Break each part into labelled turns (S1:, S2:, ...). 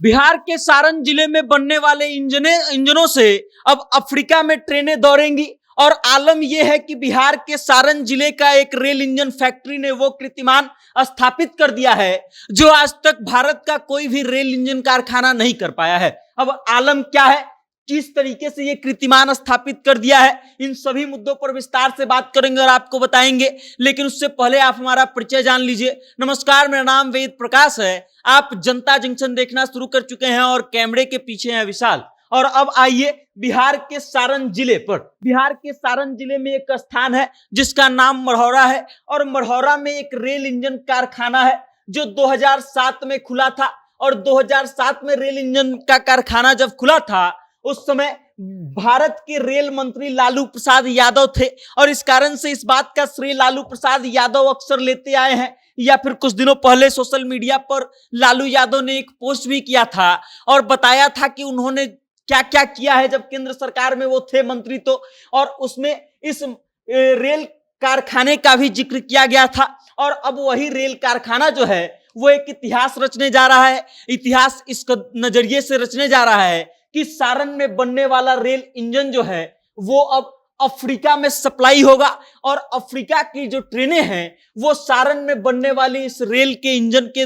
S1: बिहार के सारण जिले में बनने वाले इंजनों से अब अफ्रीका में ट्रेनें दौड़ेंगी। और आलम यह है कि बिहार के सारण जिले का एक रेल इंजन फैक्ट्री ने वो कीर्तिमान स्थापित कर दिया है जो आज तक भारत का कोई भी रेल इंजन कारखाना नहीं कर पाया है। अब आलम क्या है, किस तरीके से ये कीर्तिमान स्थापित कर दिया है, इन सभी मुद्दों पर विस्तार से बात करेंगे और आपको बताएंगे। लेकिन उससे पहले आप हमारा परिचय जान लीजिए। नमस्कार, मेरा नाम वेद प्रकाश है। आप जनता जंक्शन देखना शुरू कर चुके हैं और कैमरे के पीछे हैं विशाल। और अब आइए बिहार के सारण जिले पर। बिहार के सारण जिले में एक स्थान है जिसका नाम मढ़ौरा है और मढ़ौरा में एक रेल इंजन कारखाना है जो 2007 में खुला था। और 2007 में रेल इंजन का कारखाना जब खुला था उस समय भारत के रेल मंत्री लालू प्रसाद यादव थे और इस कारण से इस बात का श्रेय लालू प्रसाद यादव अक्सर लेते आए हैं। या फिर कुछ दिनों पहले सोशल मीडिया पर लालू यादव ने एक पोस्ट भी किया था और बताया था कि उन्होंने क्या क्या किया है जब केंद्र सरकार में वो थे मंत्री। तो और उसमें इस रेल कारखाने का भी जिक्र किया गया था। और अब वही रेल कारखाना जो है वो एक इतिहास रचने जा रहा है। इतिहास इस नजरिए से रचने जा रहा है कि सारण में बनने वाला रेल इंजन जो है वो अब अफ्रीका में सप्लाई होगा और अफ्रीका की जो ट्रेनें हैं वो सारण में बनने वाली इस रेल के इंजन के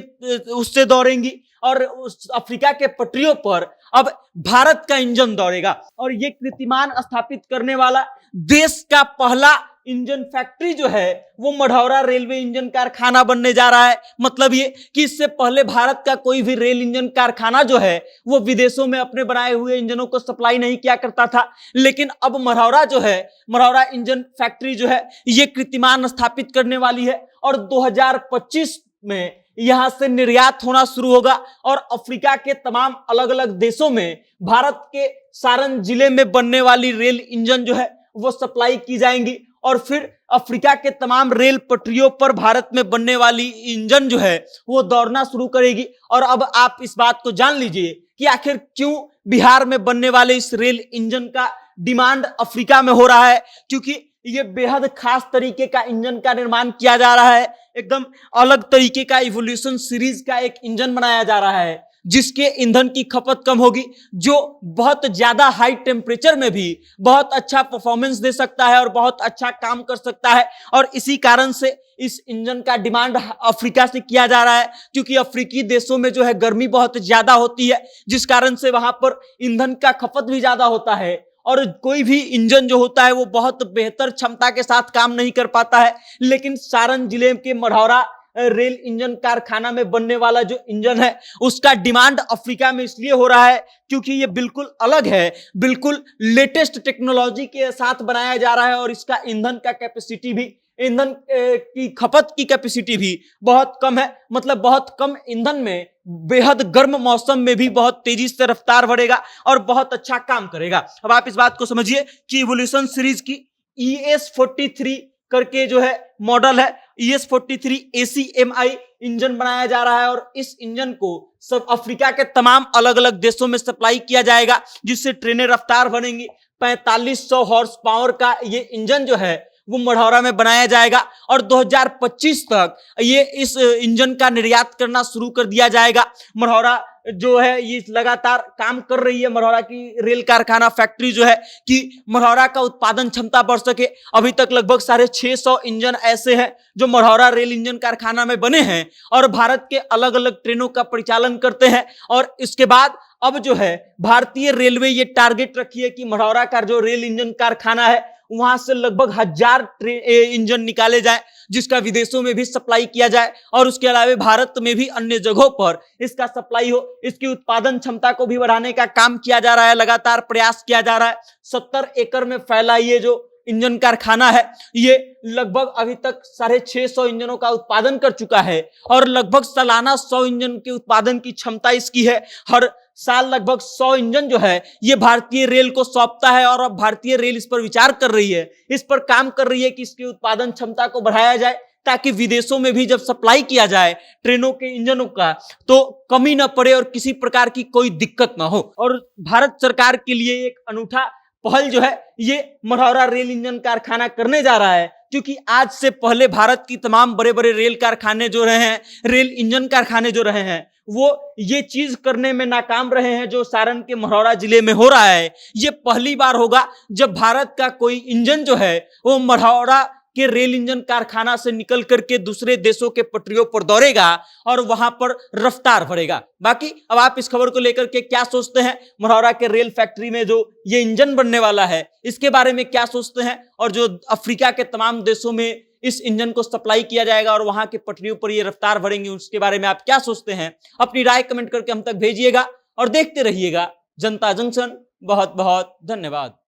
S1: उससे दौड़ेंगी और उस अफ्रीका के पटरियों पर अब भारत का इंजन दौड़ेगा। और ये कीर्तिमान स्थापित करने वाला देश का पहला इंजन फैक्ट्री जो है वो मढ़ौरा रेलवे इंजन कारखाना बनने जा रहा है। मतलब ये कि इससे पहले भारत का कोई भी रेल इंजन कारखाना जो है वो विदेशों में अपने बनाए हुए इंजनों को सप्लाई नहीं किया करता था। लेकिन अब मढ़ौरा जो है, मढ़ौरा इंजन फैक्ट्री जो है ये कीर्तिमान स्थापित करने वाली है और 2025 में यहां से निर्यात होना शुरू होगा और अफ्रीका के तमाम अलग अलग देशों में भारत के सारण जिले में बनने वाली रेल इंजन जो है वो सप्लाई की जाएंगी। और फिर अफ्रीका के तमाम रेल पटरियों पर भारत में बनने वाली इंजन जो है वो दौड़ना शुरू करेगी। और अब आप इस बात को जान लीजिए कि आखिर क्यों बिहार में बनने वाले इस रेल इंजन का डिमांड अफ्रीका में हो रहा है। क्योंकि ये बेहद खास तरीके का इंजन का निर्माण किया जा रहा है। एकदम अलग तरीके का इवोल्यूशन सीरीज का एक इंजन बनाया जा रहा है जिसके ईंधन की खपत कम होगी, जो बहुत ज्यादा हाई टेम्परेचर में भी बहुत अच्छा परफॉर्मेंस दे सकता है और बहुत अच्छा काम कर सकता है। और इसी कारण से इस इंजन का डिमांड अफ्रीका से किया जा रहा है क्योंकि अफ्रीकी देशों में जो है गर्मी बहुत ज्यादा होती है जिस कारण से वहां पर ईंधन का खपत भी ज्यादा होता है और कोई भी इंजन जो होता है वो बहुत बेहतर क्षमता के साथ काम नहीं कर पाता है। लेकिन सारण जिले के मढ़ौरा रेल इंजन कारखाना में बनने वाला जो इंजन है उसका डिमांड अफ्रीका में इसलिए हो रहा है क्योंकि ये बिल्कुल अलग है, बिल्कुल लेटेस्ट टेक्नोलॉजी के साथ बनाया जा रहा है और इसका ईंधन का कैपेसिटी भी, ईंधन की खपत की कैपेसिटी भी बहुत कम है। मतलब बहुत कम ईंधन में बेहद गर्म मौसम में भी बहुत तेजी से रफ्तार बढ़ेगा और बहुत अच्छा काम करेगा। अब आप इस बात को समझिए कि इवोल्यूशन सीरीज की ES43 करके जो है मॉडल है, ES43 ACMI इंजन बनाया जा रहा है और इस इंजन को सब अफ्रीका के तमाम अलग अलग देशों में सप्लाई किया जाएगा जिससे ट्रेनें रफ्तार बनेंगी। 4500 हॉर्स पावर का ये इंजन जो है वो मढ़ौरा में बनाया जाएगा और 2025 तक ये इस इंजन का निर्यात करना शुरू कर दिया जाएगा। मढ़ौरा जो है ये लगातार काम कर रही है, मढ़ौरा की रेल कारखाना फैक्ट्री जो है, कि मढ़ौरा का उत्पादन क्षमता बढ़ सके। अभी तक लगभग 650 इंजन ऐसे हैं जो मढ़ौरा रेल इंजन कारखाना में बने हैं और भारत के अलग अलग ट्रेनों का परिचालन करते हैं। और इसके बाद अब जो है भारतीय रेलवे ये टारगेट रखी है कि मढ़ौरा का जो रेल इंजन कारखाना है वहां से लगभग 1000 इंजन निकाले जाए जिसका विदेशों में भी सप्लाई किया जाए और उसके अलावा भारत में भी अन्य जगहों पर इसका सप्लाई हो। इसकी उत्पादन क्षमता को भी बढ़ाने का काम किया जा रहा है, लगातार प्रयास किया जा रहा है। 70 एकड़ में फैला ये जो इंजन कारखाना है ये लगभग अभी तक 650 इंजनों का उत्पादन कर चुका है और लगभग सालाना 100 इंजन के उत्पादन की क्षमता इसकी है। हर साल लगभग 100 इंजन जो है ये भारतीय रेल को सौंपता है और अब भारतीय रेल इस पर विचार कर रही है, इस पर काम कर रही है कि इसकी उत्पादन क्षमता को बढ़ाया जाए ताकि विदेशों में भी जब सप्लाई किया जाए ट्रेनों के इंजनों का तो कमी ना पड़े और किसी प्रकार की कोई दिक्कत ना हो। और भारत सरकार के लिए एक अनूठा पहल जो है ये मढ़ौरा रेल इंजन कारखाना करने जा रहा है क्योंकि आज से पहले भारत की तमाम बड़े बड़े रेल कारखाने जो रहे हैं, रेल इंजन कारखाने जो रहे हैं, वो ये चीज करने में नाकाम रहे हैं जो सारण के मढ़ौरा जिले में हो रहा है। ये पहली बार होगा जब भारत का कोई इंजन जो है वो मढ़ौरा के रेल इंजन कारखाना से निकल करके दूसरे देशों के पटरियों पर दौड़ेगा और वहां पर रफ्तार भरेगा। बाकी अब आप इस खबर को लेकर के क्या सोचते हैं? मढ़ौरा के रेल फैक्ट्री में जो ये इंजन बनने वाला है इसके बारे में क्या सोचते हैं? और जो अफ्रीका के तमाम देशों में इस इंजन को सप्लाई किया जाएगा और वहां के पटरियों पर ये रफ्तार भरेंगे, उसके बारे में आप क्या सोचते हैं? अपनी राय कमेंट करके हम तक भेजिएगा और देखते रहिएगा जनता जंक्शन। बहुत बहुत धन्यवाद।